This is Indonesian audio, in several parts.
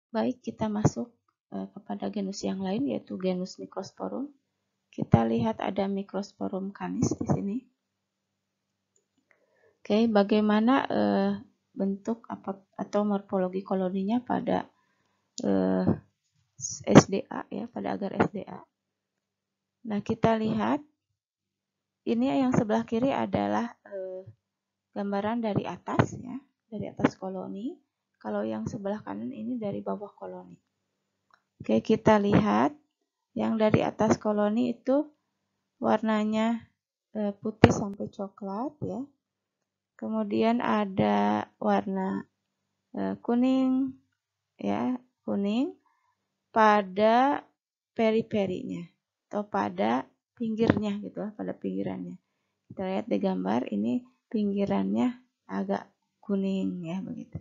Baik, kita masuk kepada genus yang lain, yaitu genus Microsporum. Kita lihat ada Microsporum canis di sini. Oke, bagaimana bentuk atau morfologi koloninya pada SDA ya, pada agar SDA. Nah, kita lihat ini yang sebelah kiri adalah gambaran dari atas ya, dari atas koloni. Kalau yang sebelah kanan ini dari bawah koloni. Oke, kita lihat yang dari atas koloni itu warnanya putih sampai coklat ya. Kemudian ada warna kuning ya, kuning pada peri-perinya atau pada pinggirnya gitu, pada pinggirannya. Kita lihat di gambar ini pinggirannya agak kuning ya begitu.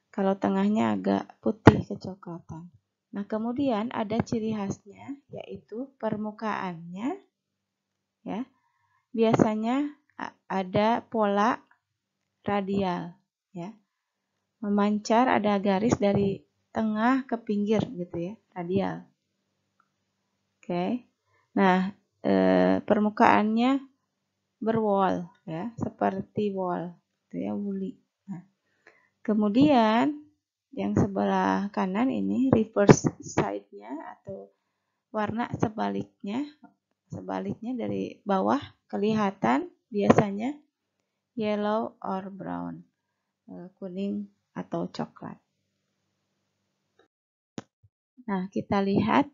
Kalau tengahnya agak putih kecoklatan. Nah, kemudian ada ciri khasnya yaitu permukaannya ya. Biasanya ada pola radial ya. Memancar, ada garis dari tengah ke pinggir gitu ya, radial. Oke. Nah, permukaannya berwall ya, seperti wall gitu ya, woolly. Nah, kemudian yang sebelah kanan ini reverse side-nya atau warna sebaliknya dari bawah kelihatan biasanya yellow or brown, kuning atau coklat. Nah, kita lihat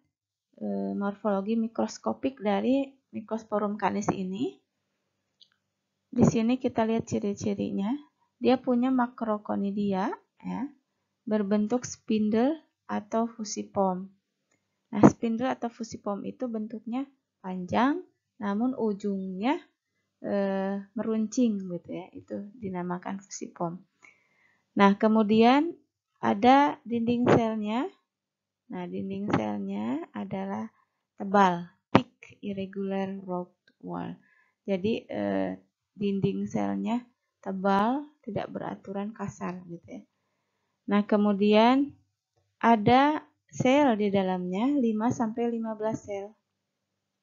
morfologi mikroskopik dari Microsporum canis ini. Di sini kita lihat ciri-cirinya. Dia punya makrokonidia ya, berbentuk spindle atau fusiform. Nah, spindle atau fusiform itu bentuknya panjang, namun ujungnya meruncing gitu ya. Itu dinamakan fusiform. Nah, kemudian ada dinding selnya. Nah, dinding selnya adalah tebal, thick irregular roughed wall. Jadi dinding selnya tebal, tidak beraturan, kasar gitu ya. Nah, kemudian ada sel di dalamnya 5 sampai 15 sel.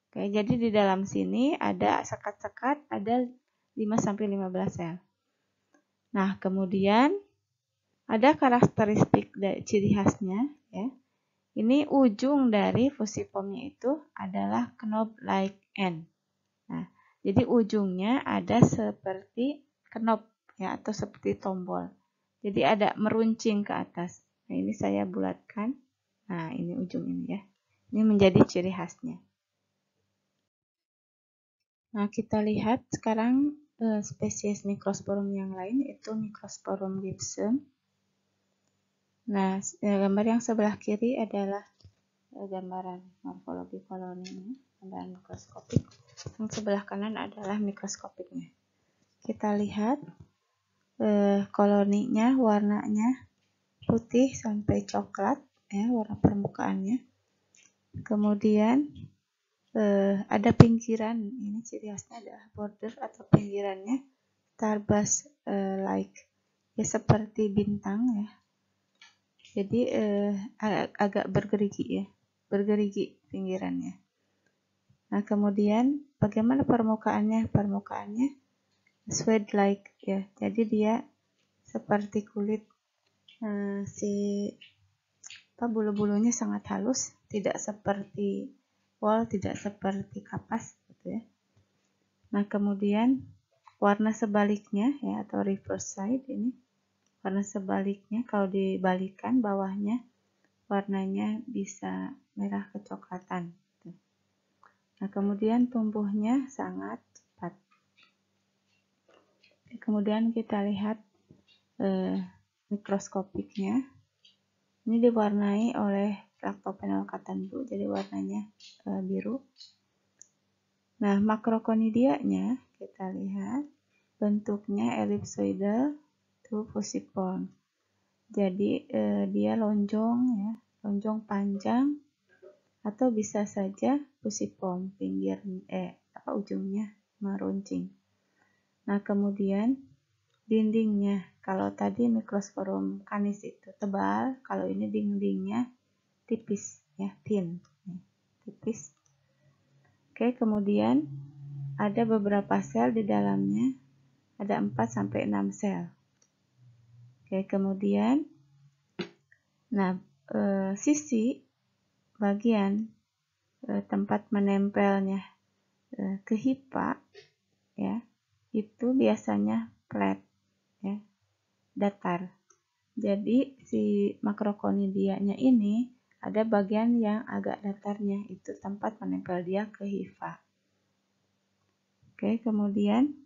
Oke, jadi di dalam sini ada sekat-sekat, ada 5 sampai 15 sel. Nah, kemudian ada karakteristik ciri khasnya ya. Ini ujung dari fusiformnya itu adalah knob-like end. Nah, jadi ujungnya ada seperti knob ya, atau seperti tombol. Jadi ada meruncing ke atas. Nah, ini saya bulatkan. Nah, ini ujung ini ya. Ini menjadi ciri khasnya. Nah, kita lihat sekarang spesies Microsporum yang lain, yaitu Microsporum gibsum. Nah, gambar yang sebelah kiri adalah gambaran morfologi koloninya, gambaran mikroskopik. Yang sebelah kanan adalah mikroskopiknya. Kita lihat koloninya warnanya putih sampai coklat ya, warna permukaannya. Kemudian ada pinggiran, ini ciri khasnya adalah border atau pinggirannya starburst like ya, seperti bintang ya. Jadi agak bergerigi ya, bergerigi pinggirannya. Nah, kemudian bagaimana permukaannya? Permukaannya suede like ya. Jadi dia seperti kulit bulu-bulunya sangat halus, tidak seperti wool, tidak seperti kapas gitu ya. Nah, kemudian warna sebaliknya ya, atau reverse side ini. Warna sebaliknya kalau dibalikan bawahnya warnanya bisa merah kecoklatan. Gitu. Nah, kemudian tumbuhnya sangat cepat. Kemudian kita lihat mikroskopiknya. Ini diwarnai oleh Rhactophenolcatan blue, jadi warnanya biru. Nah, makrokonidianya kita lihat bentuknya ellipsoidal to fusiform. Jadi dia lonjong ya, lonjong panjang atau bisa saja fusiform, ujungnya meruncing. Nah, kemudian dindingnya Kalau tadi Microsporum canis itu tebal, kalau ini dindingnya tipis ya, thin, tipis. Oke, kemudian ada beberapa sel di dalamnya, ada 4-6 sel. Oke, kemudian sisi bagian tempat menempelnya ke hifa ya, itu biasanya flat ya, datar. Jadi si makrokonidianya ini ada bagian yang agak datarnya, itu tempat menempel dia ke hifa. Oke, kemudian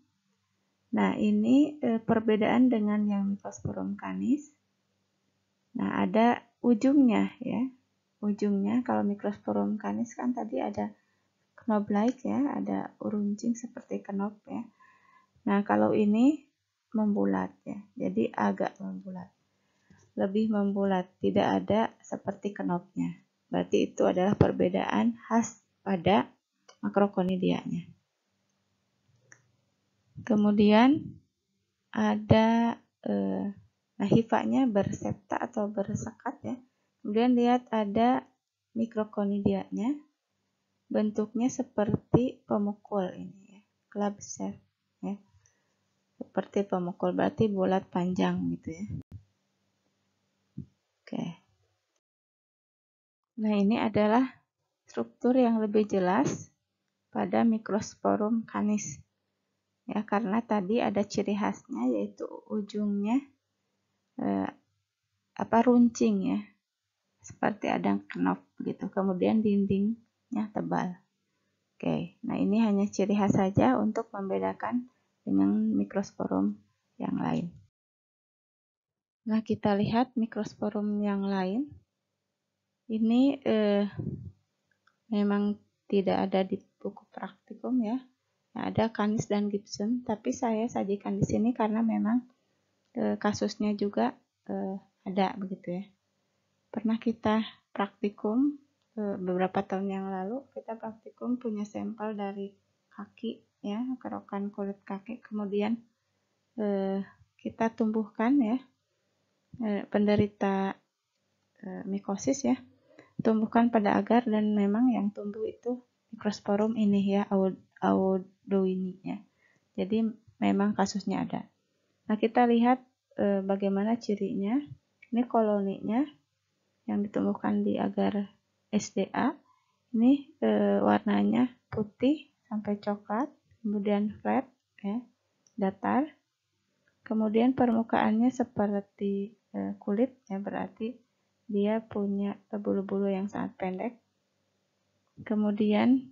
ini perbedaan dengan yang Microsporum canis. Nah, ada ujungnya ya. Ujungnya kalau Microsporum canis kan tadi ada knob-like ya, ada runcing seperti knob ya. Nah, kalau ini membulat ya, jadi agak membulat. Lebih membulat, tidak ada seperti knobnya. Berarti itu adalah perbedaan khas pada makrokonidianya. Kemudian ada hifanya bersepta atau bersekat ya. Kemudian lihat ada mikrokonidianya, bentuknya seperti pemukul ini ya, club shape ya, seperti pemukul, berarti bulat panjang gitu ya. Oke. Nah, ini adalah struktur yang lebih jelas pada Microsporum canis ya, karena tadi ada ciri khasnya yaitu ujungnya runcing ya, seperti ada knob gitu, kemudian dindingnya tebal. Oke, nah ini hanya ciri khas saja untuk membedakan dengan Microsporum yang lain. Nah, kita lihat Microsporum yang lain. Ini memang tidak ada di buku praktikum ya. Nah, ada Canis dan Gibson, tapi saya sajikan di sini karena memang kasusnya juga ada begitu ya. Pernah kita praktikum beberapa tahun yang lalu, kita praktikum punya sampel dari kaki ya, kerokan kulit kaki, kemudian kita tumbuhkan ya, penderita mikosis ya, tumbuhkan pada agar, dan memang yang tumbuh itu Microsporum ini ya, Audoini ya. Jadi memang kasusnya ada. Nah, kita lihat bagaimana cirinya. Ini koloninya yang ditumbuhkan di agar SDA. Ini warnanya putih sampai coklat, kemudian flat ya, datar. Kemudian permukaannya seperti kulit ya, berarti dia punya bulu-bulu yang sangat pendek. Kemudian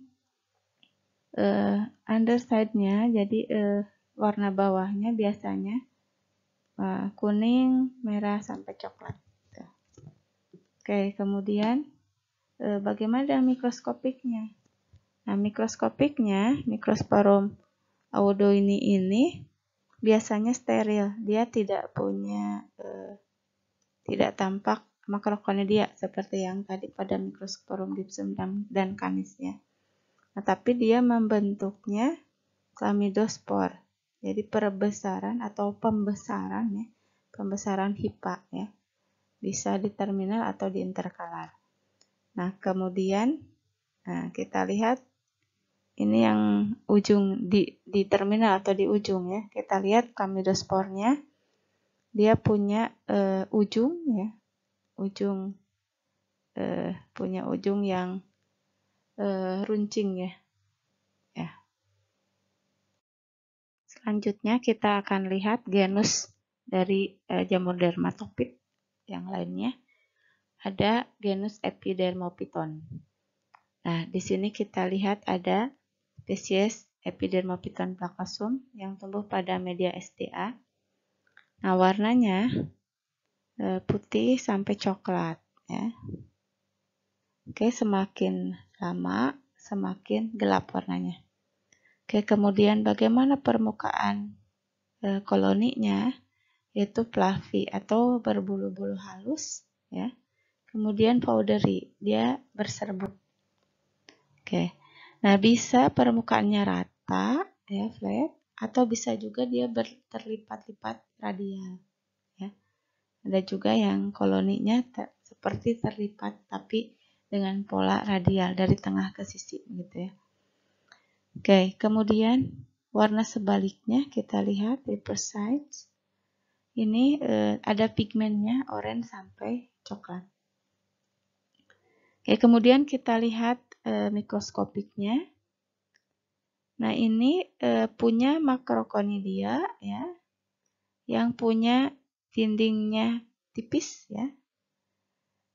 underside-nya, jadi warna bawahnya biasanya kuning, merah sampai coklat. Oke, kemudian bagaimana dengan mikroskopiknya? Nah, mikroskopiknya, Microsporum audoini ini biasanya steril. Dia tidak punya, tidak tampak makrokonidia seperti yang tadi pada Microsporum gibson dan canis ya. Nah, tapi dia membentuknya chlamydospor. Jadi perbesaran atau pembesaran ya, pembesaran hifa ya. Bisa di terminal atau di interkalar. Nah, kemudian kita lihat ini yang ujung di terminal atau di ujung ya. Kita lihat chlamydospornya, dia punya ujung ya, punya ujung yang runcing ya. Selanjutnya kita akan lihat genus dari jamur dermatopit yang lainnya. Ada genus Epidermophyton. Nah, di sini kita lihat ada spesies Epidermophyton placosum yang tumbuh pada media SDA. Nah, warnanya putih sampai coklat ya. Oke, semakin lama semakin gelap warnanya. Oke, kemudian bagaimana permukaan koloninya, yaitu fluffy atau berbulu-bulu halus ya. Kemudian powdery, dia berserbuk. Oke. Nah, bisa permukaannya rata ya, flat, atau bisa juga dia terlipat-lipat radial. Ada juga yang koloninya seperti terlipat tapi dengan pola radial dari tengah ke sisi gitu ya. Oke, kemudian warna sebaliknya kita lihat reverse sides. Ini ada pigmennya orange sampai coklat. Oke, kemudian kita lihat mikroskopiknya. Nah, ini punya makrokonidia ya, yang punya dindingnya tipis ya.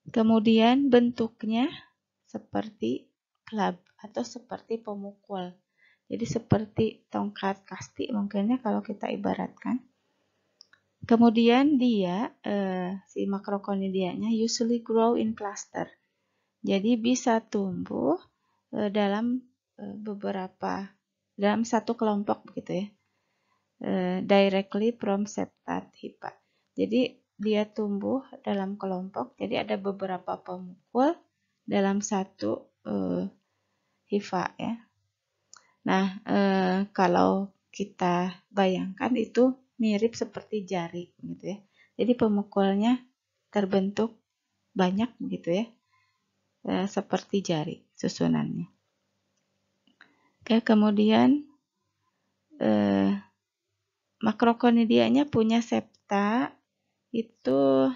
Kemudian bentuknya seperti club atau seperti pemukul. Jadi seperti tongkat kasti mungkinnya kalau kita ibaratkan. Kemudian dia si makrokonidianya usually grow in cluster. Jadi bisa tumbuh dalam dalam satu kelompok begitu ya. Directly from septate hipa. Jadi dia tumbuh dalam kelompok. Jadi ada beberapa pemukul dalam satu hifa ya. Nah, kalau kita bayangkan itu mirip seperti jari gitu ya. Jadi pemukulnya terbentuk banyak gitu ya. Seperti jari susunannya. Oke, kemudian makrokonidianya punya septa itu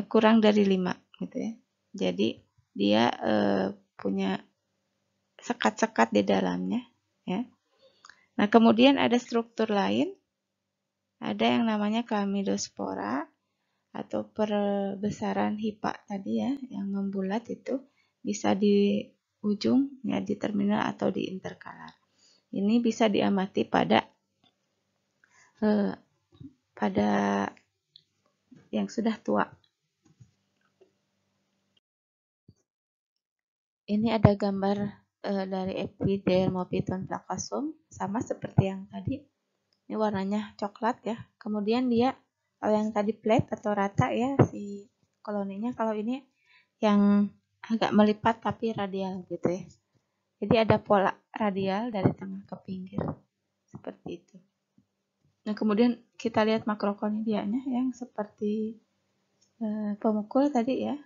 kurang dari 5 gitu ya. Jadi dia punya sekat-sekat di dalamnya ya. Nah, kemudian ada struktur lain. Ada yang namanya chlamydospora atau perbesaran hipa tadi ya, yang membulat itu bisa di ujung ya, di terminal atau di interkalar. Ini bisa diamati pada yang sudah tua. Ini ada gambar dari Epidermophyton placosum, sama seperti yang tadi. Ini warnanya coklat ya. Kemudian dia kalau yang tadi flat atau rata ya si koloninya, kalau ini yang agak melipat tapi radial gitu ya. Jadi ada pola radial dari tengah ke pinggir seperti itu. Nah, kemudian kita lihat makrokonidianya yang seperti pemukul tadi ya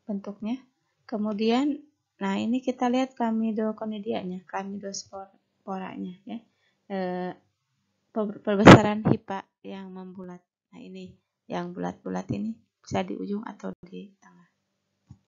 bentuknya. Kemudian nah ini kita lihat chlamydokonidianya, chlamydosporanya ya. Perbesaran hipa yang membulat. Nah, ini yang bulat-bulat ini bisa di ujung atau di tengah.